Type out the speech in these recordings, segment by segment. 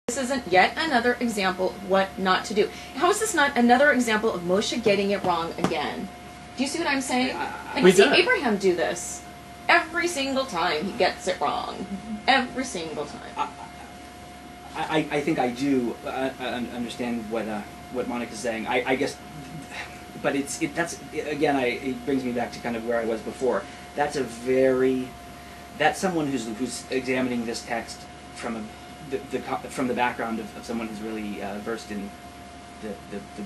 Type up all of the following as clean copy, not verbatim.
This isn't yet another example of what not to do. How is this not another example of Moshe getting it wrong again? Do you see what I'm saying? Like, we see Abraham do this. Every single time he gets it wrong. Every single time. I think I do understand what Monica's saying. I guess, but that's again. It brings me back to kind of where I was before. That's someone who's examining this text from the background of someone who's really versed in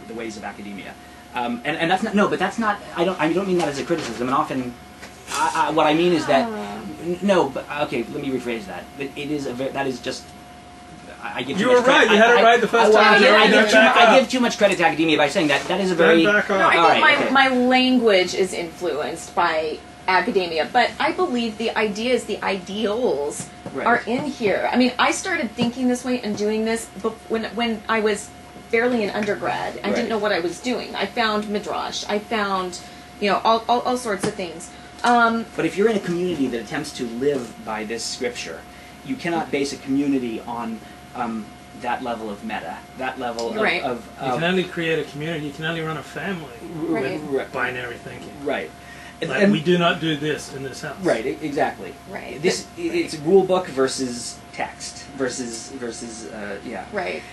the ways of academia. And that's not, no, but that's not, I don't mean that as a criticism, and often, what I mean is that, no, but, okay, let me rephrase that. That is just, I give too much credit. You were right, you had it right the first time. I give too much credit to academia by saying that is a very... No, I think my language is influenced by academia, but I believe the ideas, the ideals are in here. I mean, I started thinking this way and doing this when I was barely an undergrad and didn't know what I was doing. I found Midrash. I found, all sorts of things. But if you're in a community that attempts to live by this scripture, you cannot base a community on that level of meta, that level of... You can only create a community, you can only run a family with binary thinking. Right. Like, we do not do this in this house. Right, exactly. Right. It's rule book versus text versus yeah. Right.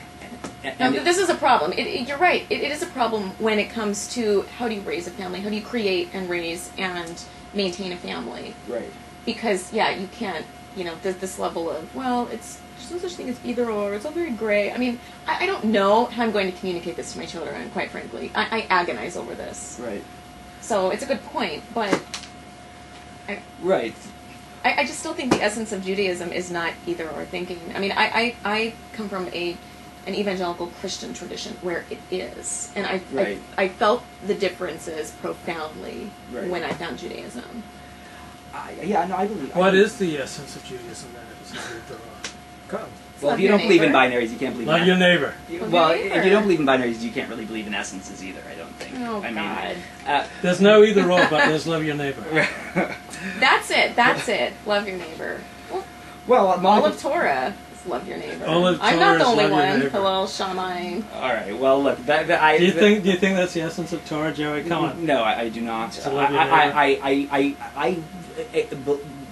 No, this is a problem. You're right. It is a problem when it comes to how do you raise a family, how do you create and raise and maintain a family. Right. Because, you can't, there's this level of, well, there's no such thing as either or, it's all very gray. I mean, I don't know how I'm going to communicate this to my children, quite frankly. I agonize over this. Right. So it's a good point, but I just still think the essence of Judaism is not either or thinking. I mean, I come from an evangelical Christian tradition where it is, and I felt the differences profoundly when I found Judaism. I believe. What is the essence of Judaism then? If it's not either or? Well, if you don't believe in binaries, you can't believe in... Love your neighbor. Well, if you don't believe in binaries, you can't really believe in essences either, I don't think. Oh, God. There's no either or, but there's love your neighbor. That's it. Love your neighbor. Well, all of Torah is love your neighbor. I'm not the only one. Hello, Shammai. All right, well, look, do you think that's the essence of Torah, Joey? Come on. No, I do not. I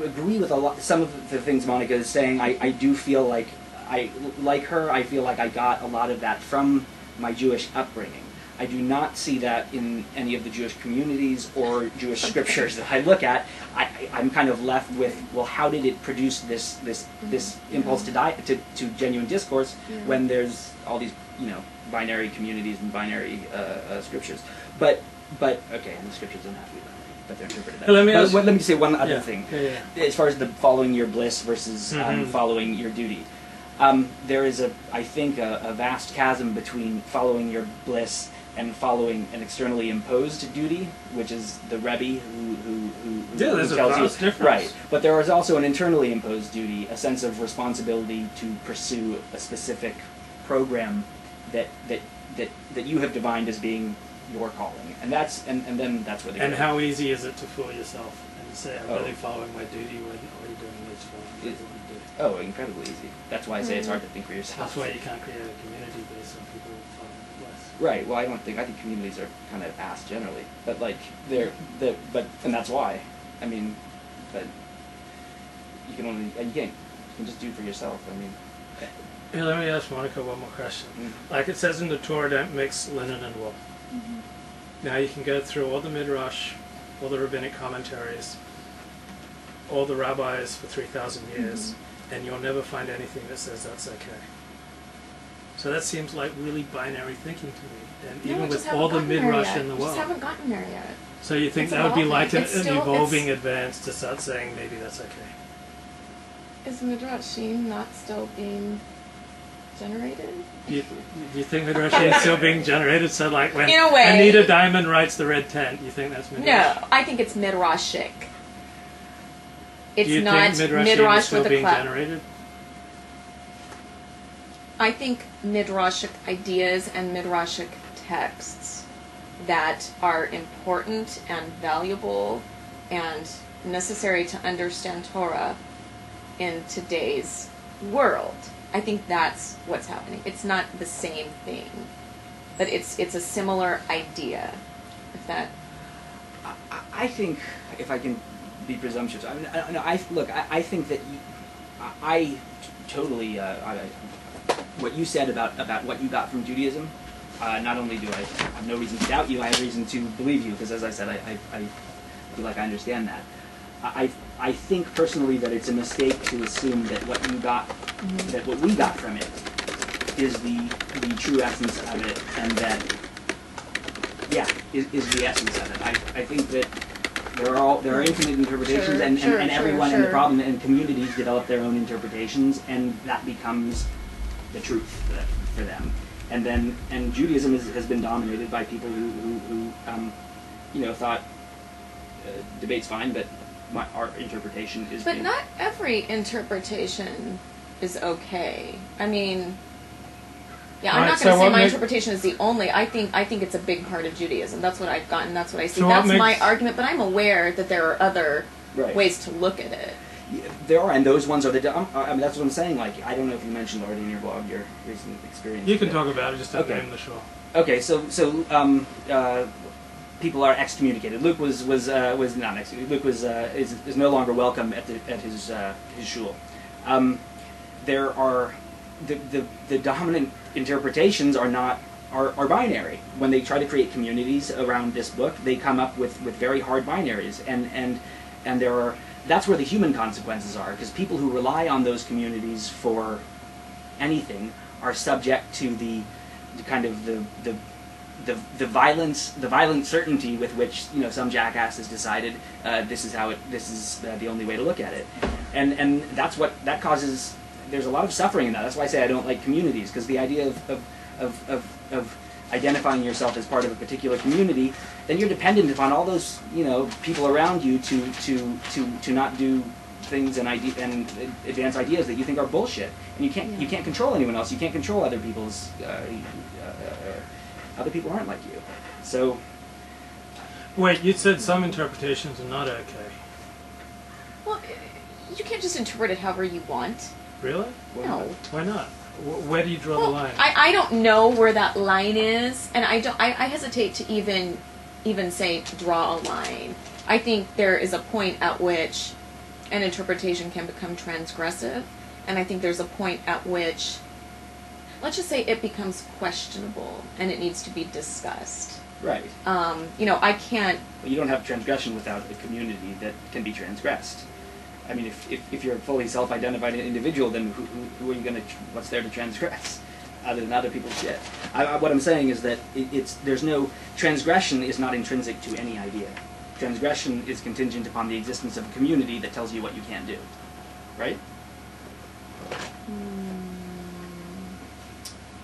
agree with some of the things Monica is saying. I do feel like I feel like I got a lot of that from my Jewish upbringing. I do not see that in any of the Jewish communities or Jewish scriptures that I look at. I'm kind of left with, well, how did it produce this impulse to genuine discourse when there's all these binary communities and binary scriptures? But okay, and the scriptures don't have to be binary, but they're interpreted that way. Let me say one other thing. As far as the following your bliss versus following your duty. There is, I think, a vast chasm between following your bliss and following an externally imposed duty, which is the Rebbe who there's tells a vast difference. Right. But there is also an internally imposed duty, a sense of responsibility to pursue a specific program that you have defined as being your calling, and then that's where. And how easy is it to fool yourself and say, "I'm really following my duty" when all you're doing is following what you do? Oh, incredibly easy. That's why I say it's hard to think for yourself. That's why you can't create a community based on people following the bliss. Right. Well, I think communities are kind of ass generally, but like and that's why. I mean, but you can just do it for yourself. I mean. Hey, let me ask Monica one more question. Like it says in the Torah, don't mix linen and wool. Now you can go through all the Midrash, all the rabbinic commentaries, all the rabbis for 3,000 years, and you'll never find anything that says that's okay. So that seems like really binary thinking to me, and even with all the Midrash in the world. We just haven't gotten there yet. So you think that would be like an evolving advance to start saying maybe that's okay? Is Midrashim not still being generated? Do you think Midrashim is still being generated? So like when in a way, Anita Diamond writes The Red Tent, you think that's Midrash? No, I think it's Midrashic. It's Do you not think Midrash is still with a being clap. generated? I think Midrashic ideas and Midrashic texts that are important and valuable and necessary to understand Torah in today's world I think that's what's happening. It's not the same thing, but it's a similar idea. If that, I think, if I can be presumptuous, I mean, I think that I totally what you said about what you got from Judaism. Not only do I have no reason to doubt you, I have reason to believe you, because as I said, I feel like I understand that. I think personally that it's a mistake to assume that what you got, that what we got from it, is the true essence of it, and that, yeah, is the essence of it. I think that there are infinite interpretations, and everyone in the problem and communities develop their own interpretations, and that becomes the truth for them. And Judaism has been dominated by people who thought debate's fine, but our interpretation is. But not every interpretation is okay. I mean, yeah, I'm not going to say my interpretation is the only. I think it's a big part of Judaism. That's what I've gotten. That's what I see. So that's my argument. But I'm aware that there are other ways to look at it. Yeah, there are, and those ones are the. I mean, that's what I'm saying. Like, I don't know if you mentioned already in your blog your recent experience. You can talk about it just at the end of the show. Okay, so people are excommunicated. Luke was not excommunicated. Luke is no longer welcome at his shul. There are the dominant interpretations are binary. When they try to create communities around this book, they come up with very hard binaries, and there are. That's where the human consequences are, because people who rely on those communities for anything are subject to the kind of the violent certainty with which some jackass has decided this is the only way to look at it, and that causes. There's a lot of suffering in that. That's why I say I don't like communities, because the idea of identifying yourself as part of a particular community, then you're dependent upon all those people around you to not do things and advance ideas that you think are bullshit, and you can't control anyone else. You can't control other people's other people aren't like you. So wait, you said some interpretations are not okay. Well, you can't just interpret it however you want. Really? No. Why not? Where do you draw the line? I don't know where that line is, and I hesitate to even say draw a line. I think there is a point at which an interpretation can become transgressive, and I think there's a point at which, let's just say, it becomes questionable and it needs to be discussed. Right. I can't. Well, you don't have transgression without a community that can be transgressed. I mean, if you're a fully self-identified individual, then who are you going to? What's there to transgress, other than other people's shit? What I'm saying is that there's no transgression is not intrinsic to any idea. Transgression is contingent upon the existence of a community that tells you what you can't do, right?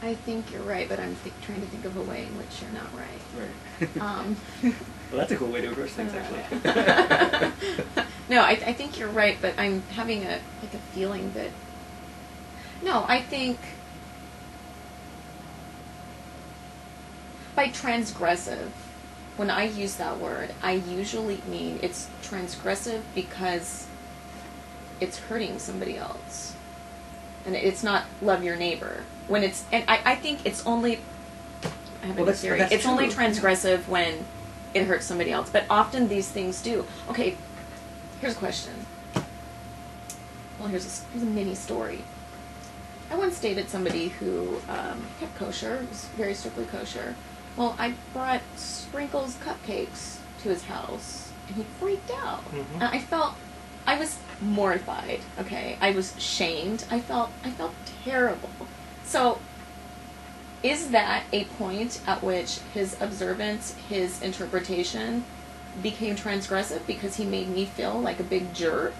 I think you're right, but I'm trying to think of a way in which you're not right. Right. Well, that's a cool way to approach things, actually. No, I think you're right, but I'm having a feeling that. No, I think by transgressive, when I use that word, I usually mean it's transgressive because it's hurting somebody else, and it's not love your neighbor. When it's, and I think it's only. I have a theory. It's true. Only transgressive when it hurts somebody else, but often these things do. Okay, here's a question. Well, here's a mini story. I once dated somebody who kept kosher, was very strictly kosher. Well, I brought Sprinkles cupcakes to his house, and he freaked out. Mm-hmm. And I was mortified. Okay, I was shamed. I felt terrible. So, is that a point at which his observance, his interpretation, became transgressive because he made me feel like a big jerk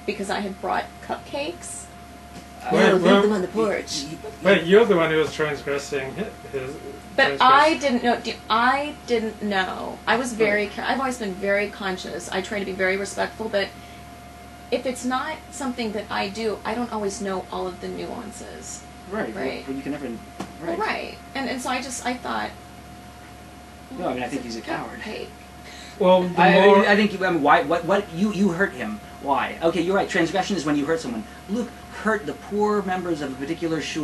because I had brought cupcakes? Leave them on the porch. Wait, you're the one who was transgressing his. But I didn't know. I didn't know. I was very. I've always been very conscious. I try to be very respectful, but if it's not something that I do, I don't always know all of the nuances. Right. Well, you can never. Right. Right. And so I thought. No, I mean I think he's a coward. Cake. Well, I think why? What? You hurt him? Why? Okay, you're right. Transgression is when you hurt someone. Luke, hurt the poor members of a particular shul